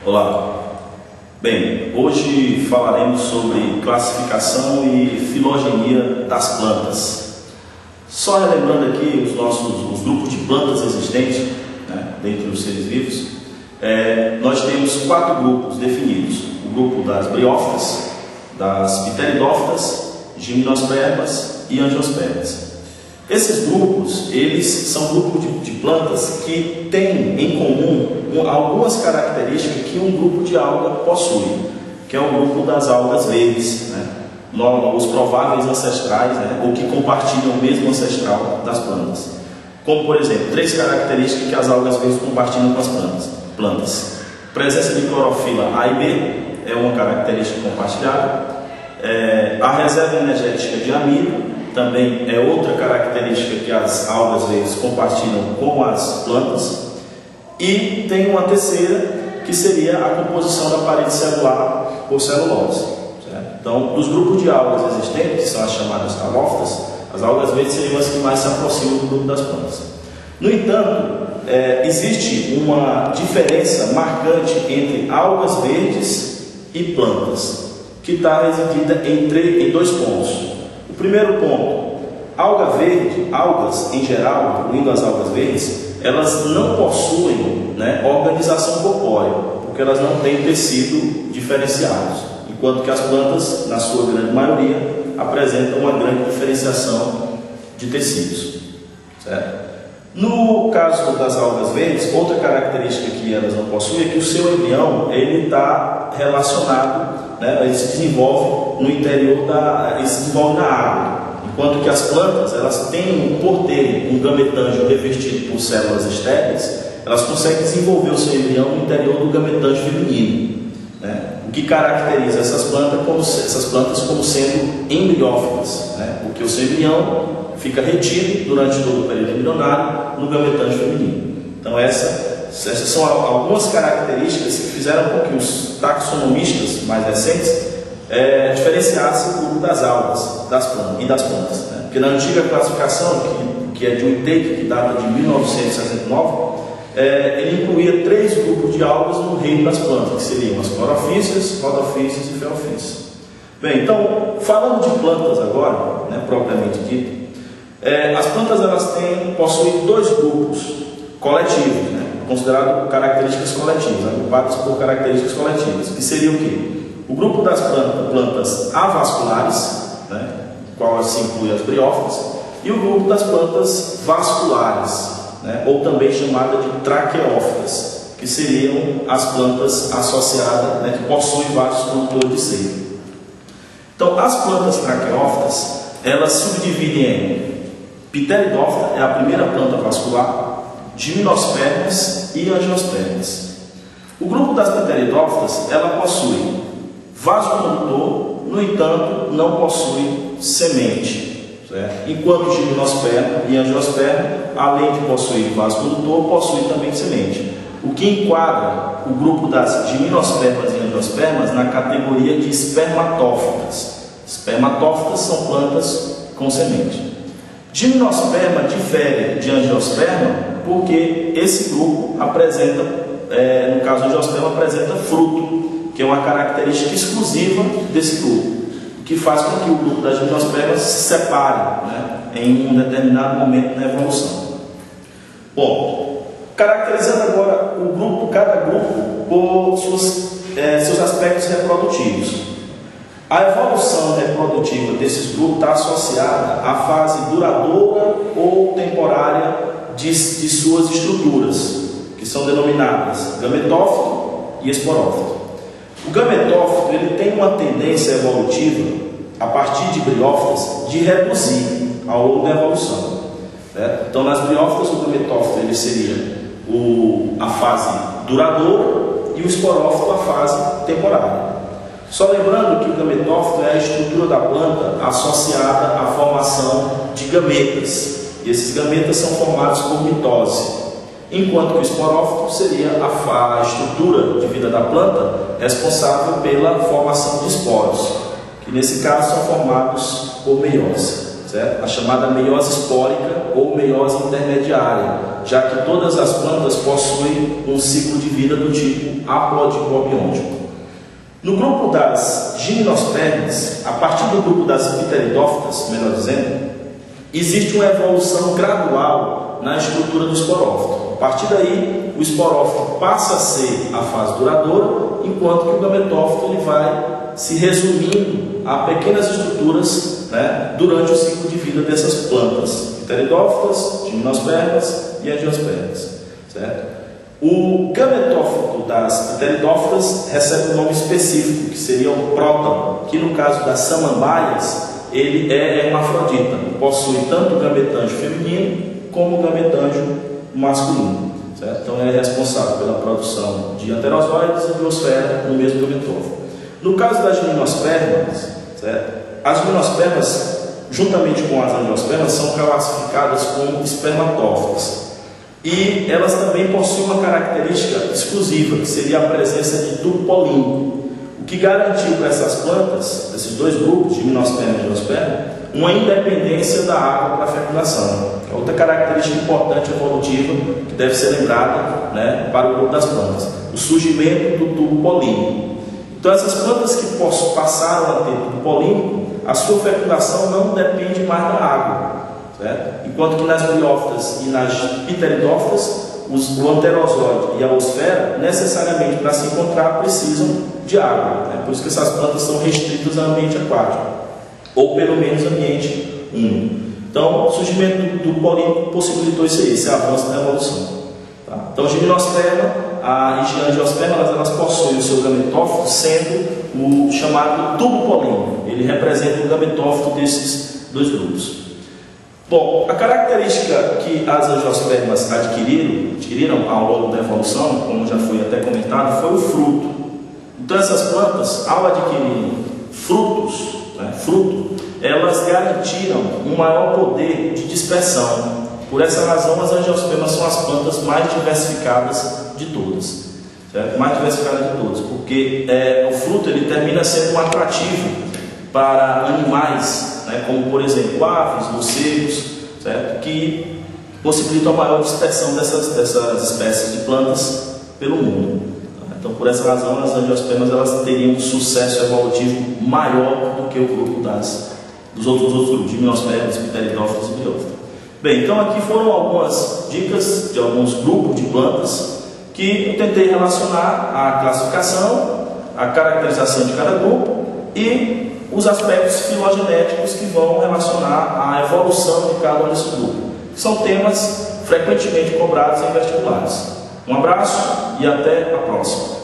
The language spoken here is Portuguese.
Olá. Bem, hoje falaremos sobre classificação e filogenia das plantas. Só relembrando aqui os grupos de plantas existentes, dentre os seres vivos, nós temos 4 grupos definidos: o grupo das briófitas, das pteridófitas, gimnospermas e angiospermas. Esses grupos, eles são grupos de plantas que têm em comum algumas características que um grupo de alga possui, que é o grupo das algas verdes, os prováveis ancestrais, ou que compartilham o mesmo ancestral das plantas. Como, por exemplo, 3 características que as algas verdes compartilham com as plantas. Presença de clorofila A e B é uma característica compartilhada. A reserva energética de amino também é outra característica que as algas verdes compartilham com as plantas. E tem uma terceira, que seria a composição da parede celular por celulose. Certo? Então, dos grupos de algas existentes, que são as chamadas halófitas, as algas verdes seriam as que mais se aproximam do grupo das plantas. No entanto, existe uma diferença marcante entre algas verdes e plantas, que está residida em 2 pontos. O primeiro ponto: alga verde, algas em geral, incluindo as algas verdes, elas não possuem organização corpórea, porque elas não têm tecido diferenciados, enquanto que as plantas, na sua grande maioria, apresentam uma grande diferenciação de tecidos. Certo? No caso das algas verdes, outra característica que elas não possuem é que o seu embrião está relacionado, ele se desenvolve no interior ele se desenvolve na água. Enquanto que as plantas, elas têm, por terem um gametângio revestido por células estéreis, elas conseguem desenvolver o seu embrião no interior do gametângio feminino. O que caracteriza essas plantas como sendo embriófitas, porque o seu embrião fica retido durante todo o período embrionário no gametângio feminino. Então essas são algumas características que fizeram com que os taxonomistas mais recentes diferenciasse o grupo das algas e das plantas. Porque na antiga classificação, que é de Whittaker, que data de 1969, ele incluía 3 grupos de algas no reino das plantas, que seriam as clorofícias, rodofícias e feofícias. Bem, então, falando de plantas agora, propriamente dito, as plantas possuem 2 grupos coletivos, considerados características coletivas, agrupadas por características coletivas, que seriam o quê? O grupo das plantas avasculares, qual se inclui as briófitas, e o grupo das plantas vasculares, ou também chamada de traqueófitas, que seriam as plantas associadas, que possuem vários condutores de seiva. Então, as plantas traqueófitas, elas subdividem em pteridófita, é a primeira planta vascular, gimnospermas e angiospermas. O grupo das pteridófitas, ela possui vasocondutor, no entanto, não possui semente. Certo? Enquanto gimnosperma e angiosperma, além de possuir vasocondutor, possuem também semente. O que enquadra o grupo das gimnospermas e angiospermas na categoria de espermatófitas. Espermatófitas são plantas com semente. Gimnosperma difere de angiosperma porque esse grupo apresenta, no caso do angiosperma, apresenta fruto, que é uma característica exclusiva desse grupo, o que faz com que o grupo das gimnospermas se separe em um determinado momento na evolução. Bom, caracterizando agora cada grupo por seus aspectos reprodutivos. A evolução reprodutiva desses grupos está associada à fase duradoura ou temporária de suas estruturas, que são denominadas gametófito e esporófito. O gametófito ele tem uma tendência evolutiva, a partir de briófitas, de reduzir ao longo da evolução. Certo? Então, nas briófitas, o gametófito ele seria a fase duradoura e o esporófito a fase temporária. Só lembrando que o gametófito é a estrutura da planta associada à formação de gametas. E esses gametas são formados por mitose. Enquanto que o esporófito seria a estrutura de vida da planta responsável pela formação de esporos, que nesse caso são formados por meiose. certo? A chamada meiose espórica ou meiose intermediária, já que todas as plantas possuem um ciclo de vida do tipo aplodicobiôntico. No grupo das gimnospermas, a partir do grupo das pteridófitas, melhor dizendo, existe uma evolução gradual na estrutura do esporófito. A partir daí, o esporófito passa a ser a fase duradoura, enquanto que o gametófito ele vai se resumindo a pequenas estruturas, né, durante o ciclo de vida dessas plantas, pteridófitas, gimnospermas e angiospermas, certo? O gametófito das pteridófitas recebe um nome específico, que seria o prótamo, que no caso das samambaias, ele é hermafrodita, possui tanto o gametângio feminino como o gametângio masculino, certo? Então ele é responsável pela produção de anterozoides e biosfera no mesmo gametófito. No caso das gimnospermas, certo? As gimnospermas, juntamente com as angiospermas, são classificadas como espermatófitas. E elas também possuem uma característica exclusiva, que seria a presença de tubo polínico, o que garantiu para essas plantas, desses dois grupos, gimnosperma e angiosperma, uma independência da água para a fecundação. É outra característica importante evolutiva que deve ser lembrada, né, para o grupo das plantas, o surgimento do tubo polínico. Então essas plantas que passaram a ter tubo polínico, a sua fecundação não depende mais da água, certo? Enquanto que nas briófitas e nas pteridófitas, o anterozoide e a osfera, necessariamente para se encontrar, precisam de água, né? Por isso que essas plantas são restritas ao ambiente aquático, ou pelo menos ambiente úmido. Então, o surgimento do polínico possibilitou isso aí, esse avanço da evolução. Tá? Então, gimnosperma e angiosperma, elas possuem o seu gametófito sendo o chamado tubo polínico. Ele representa o gametófito desses dois grupos. Bom, a característica que as angiospermas adquiriram ao longo da evolução, como já foi até comentado, foi o fruto. Então essas plantas, ao adquirirem frutos, fruto, elas garantiram um maior poder de dispersão. Por essa razão, as angiospermas são as plantas mais diversificadas de todas, certo? Mais diversificadas de todas, porque o fruto ele termina sendo um atrativo para animais, né, como por exemplo aves, morcegos, certo? Que possibilitam a maior dispersão dessas espécies de plantas pelo mundo. Então, por essa razão, as angiospermas elas teriam um sucesso evolutivo maior do que o grupo dos outros grupos, gimnospermas, pteridófitas e briófitas. Bem, então aqui foram algumas dicas de alguns grupos de plantas que eu tentei relacionar a classificação, a caracterização de cada grupo e os aspectos filogenéticos que vão relacionar a evolução de cada um desses grupos. São temas frequentemente cobrados em vestibulares. Um abraço e até a próxima.